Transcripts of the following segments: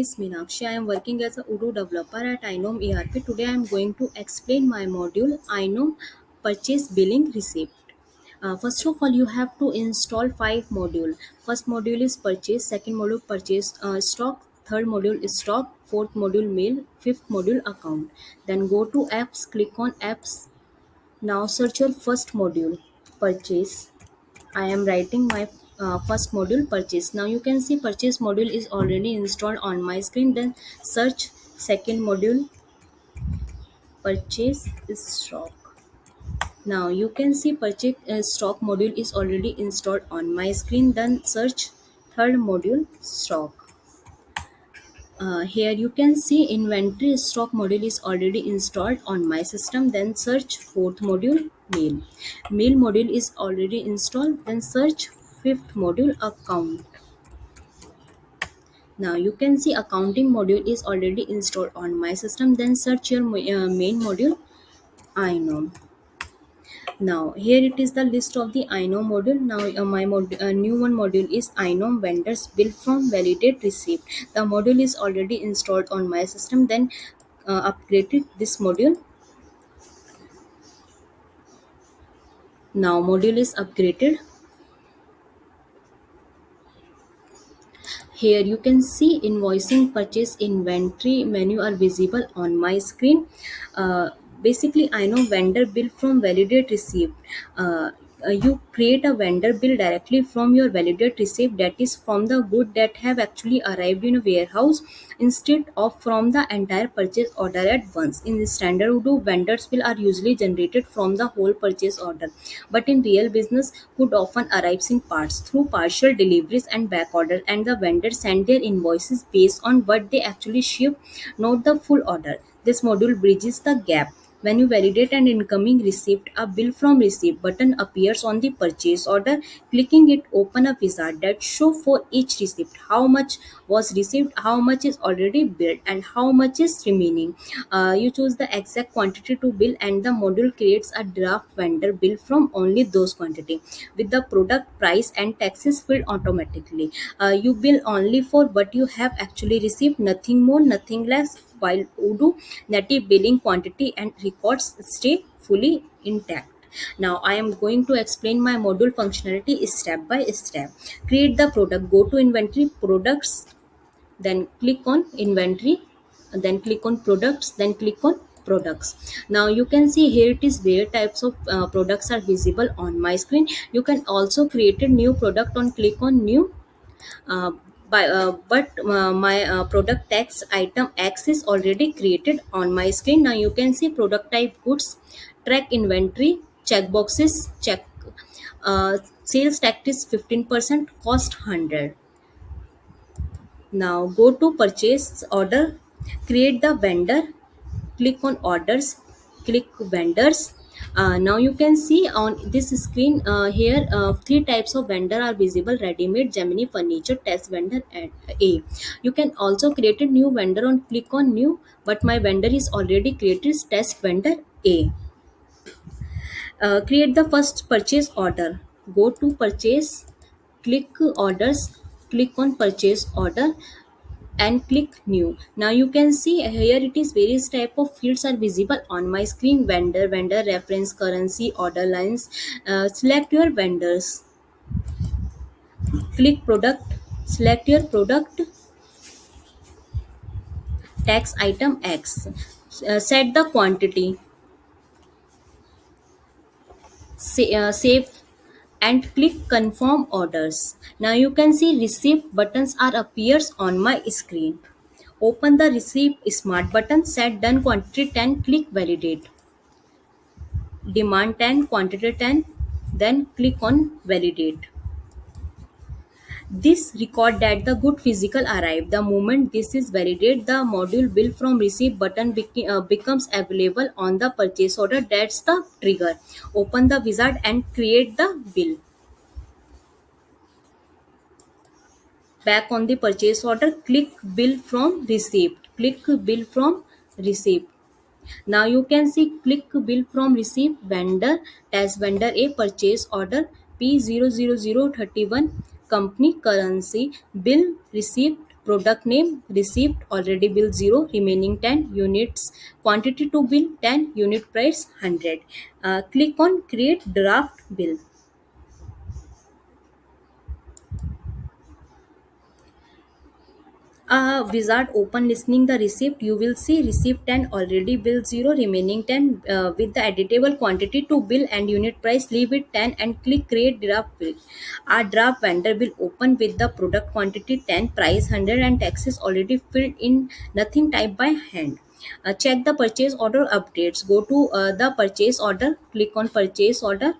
Is Meenakshi. I am working as a Odoo developer at iKnow ERP. Today I am going to explain my module iKnow Purchase Billing Receipt. First of all, you have to install 5 modules. First module is purchase, second module purchase stock, third module is stock, fourth module mail, fifth module account. Then go to apps, click on apps. Now search your first module, purchase. I am writing my first module, purchase. Now you can see purchase module is already installed on my screen. Then search second module, purchase stock. Now you can see purchase stock module is already installed on my screen. Then search third module, stock. Here you can see inventory stock module is already installed on my system. Then search fourth module, mail. Mail module is already installed. Then search fifth module, account. Now you can see accounting module is already installed on my system. Then search your main module, iKnow. Now here it is the list of the iKnow module. Now new one module is iKnow vendors bill from validate receipt. The module is already installed on my system. Then upgraded this module. Now module is upgraded. Here you can see invoicing, purchase, inventory menu are visible on my screen. Basically, iKnow vendor bill from validate receipt. You create a vendor bill directly from your validate receipt, that is from the good that have actually arrived in a warehouse, instead of from the entire purchase order at once. In the standard Odoo, vendors bill are usually generated from the whole purchase order, but in real business, good often arrives in parts through partial deliveries and back order, and the vendors send their invoices based on what they actually ship, not the full order. This module bridges the gap. When you validate an incoming receipt, a bill from receipt button appears on the purchase order. Clicking it open a wizard that show for each receipt how much was received, how much is already billed, and how much is remaining. You choose the exact quantity to bill, and the module creates a draft vendor bill from only those quantity, with the product price and taxes filled automatically. You bill only for what you have actually received, nothing more, nothing less, while Odoo native billing quantity and records stay fully intact. Now I am going to explain my module functionality step by step. Create the product, go to inventory, products, then click on inventory, then click on products, then click on products. Now you can see here it is where types of products are visible on my screen. You can also create a new product on click on new. uh, but my product text item X is already created on my screen. Now you can see product type goods, track inventory, check boxes, check sales tax is 15%, cost 100. Now go to purchase order, create the vendor, click on orders, click vendors. Now you can see on this screen here three types of vendor are visible: ready-made, Gemini, furniture, test vendor, and A. You can also create a new vendor on click on new, but my vendor is already created, test vendor A. Create the first purchase order. Go to purchase, click orders, click on purchase order, and click new. Now you can see here it is various type of fields are visible on my screen: vendor, vendor reference, currency, order lines. Select your vendors, click product, select your product, tax item X. Set the quantity, save, and click confirm orders. Now you can see receipt buttons are appears on my screen. Open the receipt smart button, set done quantity 10, click validate. Demand 10, quantity 10, then click on validate. This record that the good physical arrived. The moment this is validated, the module bill from receipt button becomes available on the purchase order. That's the trigger. Open the wizard and create the bill. Back on the purchase order, click bill from receipt. Click bill from receipt. Now you can see click bill from receipt vendor, test vendor A, purchase order P00031, company currency, bill received product name, received, already bill 0, remaining 10 units, quantity to bill 10, unit price 100. Click on create draft bill. A wizard open listening the receipt. You will see receipt 10, already bill 0, remaining 10, with the editable quantity to bill and unit price leave it 10, and click create draft bill. A draft vendor will open with the product quantity 10, price 100, and taxes already filled in, nothing typed by hand. Check the purchase order updates. Go to the purchase order, click on purchase order.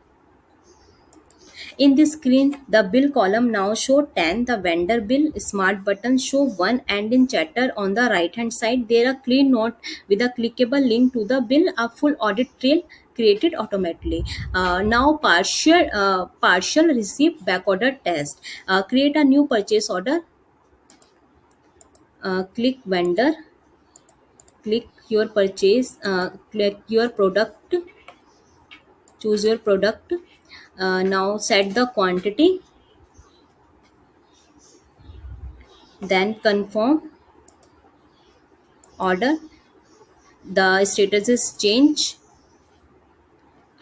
In this screen, the bill column now show 10, the vendor bill, smart button show 1, and in chatter on the right hand side, there are clean note with a clickable link to the bill, a full audit trail created automatically. Now partial receipt backorder test. Create a new purchase order. Click vendor, click your purchase, click your product, choose your product. Now set the quantity, then confirm order. The status is change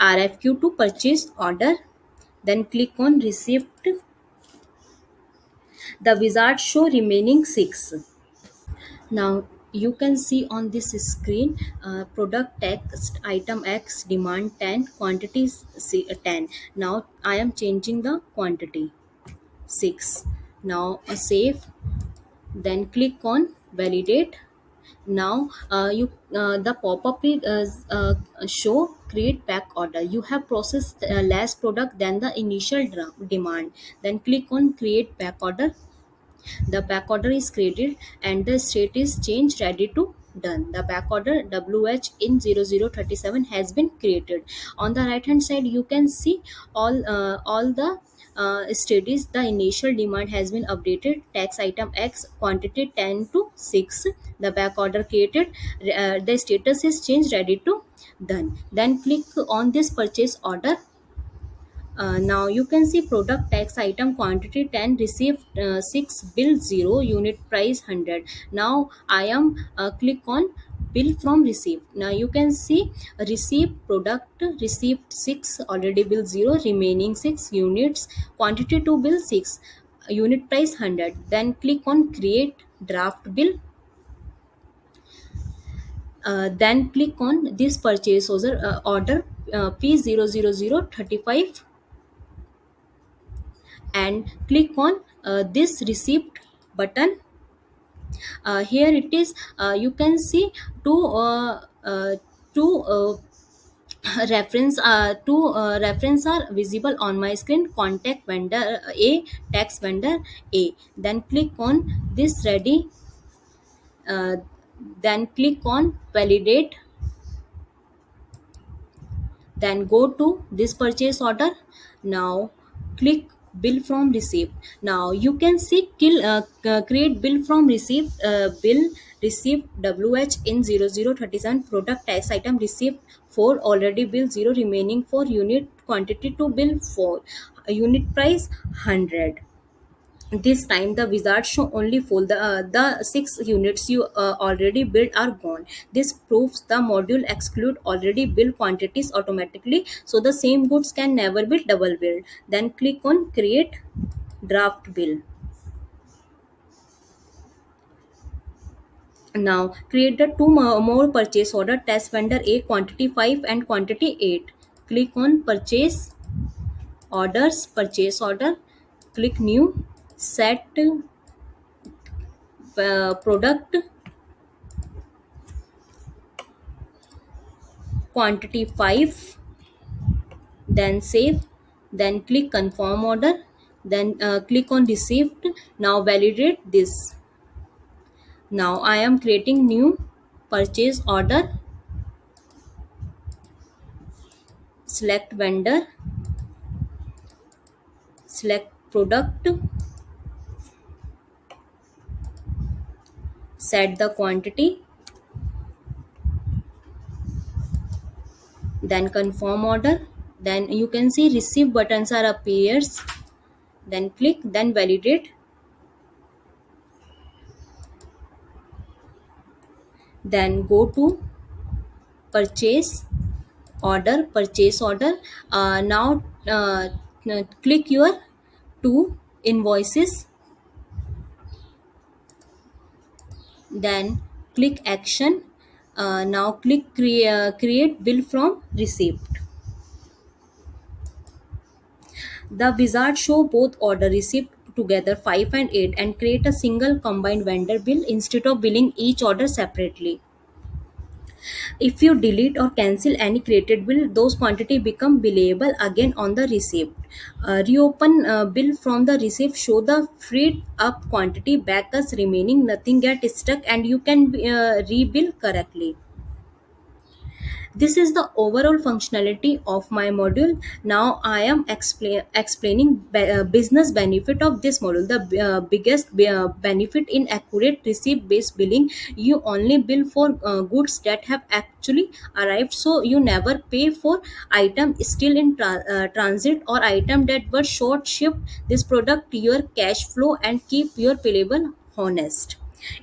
RFQ to purchase order. Then click on receipt. The wizard show remaining 6. Now you can see on this screen, product text item X, demand 10, quantities 10. Now I am changing the quantity 6. Now save, then click on validate. Now you the pop-up will show create back order. You have processed less product than the initial demand. Then click on create back order. The back order is created and the state is changed ready to done. The back order WH in 0037 has been created. On the right hand side you can see all the status. The initial demand has been updated, tax item X, quantity 10 to 6, the back order created, the status is changed ready to done. Then click on this purchase order. Now you can see product tax item quantity 10, received 6, bill 0, unit price 100. Now I am click on bill from receipt. Now you can see receipt product received 6, already bill 0, remaining 6 units, quantity to bill 6, unit price 100. Then click on create draft bill. Then click on this purchase order P00035 and click on this receipt button. Here it is. You can see two reference are visible on my screen. Contact vendor A, tax vendor A. Then click on this ready. uh, then click on validate. Then go to this purchase order. Now click bill from receipt. Now you can see create bill from receipt. Bill received WH in 0037, product tax item received 4, already bill 0, remaining 4, unit quantity to bill 4, unit price 100. This time the wizard show only full. The 6 units you already built are gone. This proves the module exclude already built quantities automatically, so the same goods can never be double billed. Then click on create draft bill. Now create the two more purchase order, test vendor A, quantity 5 and quantity 8. Click on purchase orders, purchase order, click new, set product quantity 5, then save, then click confirm order, then click on receipt. Now validate this. Now I am creating new purchase order, select vendor, select product, set the quantity, then confirm order. Then you can see receive buttons are appears. Then click, then validate. Then go to purchase purchase order. Now click your two invoices, then click action. Now click create bill from receipt. The wizard show both order receipt together 5 and 8 and create a single combined vendor bill instead of billing each order separately. If you delete or cancel any created bill, those quantity become billable again on the receipt. Reopen bill from the receipt, show the freed up quantity back as remaining, nothing get stuck and you can rebill correctly. This is the overall functionality of my module. Now I am explaining business benefit of this module. The biggest benefit in accurate receipt based billing, you only bill for goods that have actually arrived, so you never pay for item still in transit or item that were short shipped. This product your cash flow and keep your payable honest.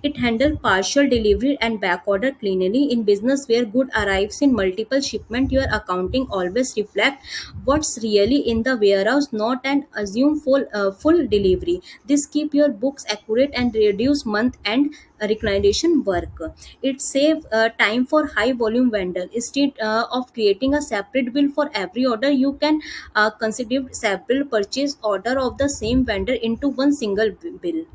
It handles partial delivery and backorder cleanly. In business where good arrives in multiple shipment, your accounting always reflect what's really in the warehouse, not an assume full delivery. This keep your books accurate and reduce month and reconciliation work. It save time for high volume vendor. Instead of creating a separate bill for every order, you can consider several purchase order of the same vendor into one single bill.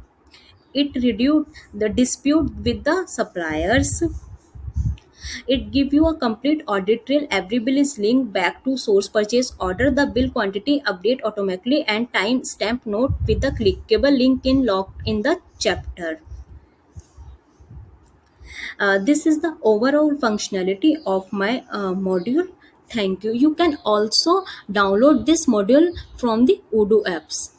It reduced the dispute with the suppliers. It give you a complete audit trail. Every bill is linked back to source purchase order. The bill quantity update automatically and time stamp note with the clickable link in locked in the chapter. This is the overall functionality of my module. Thank you. You can also download this module from the Odoo apps.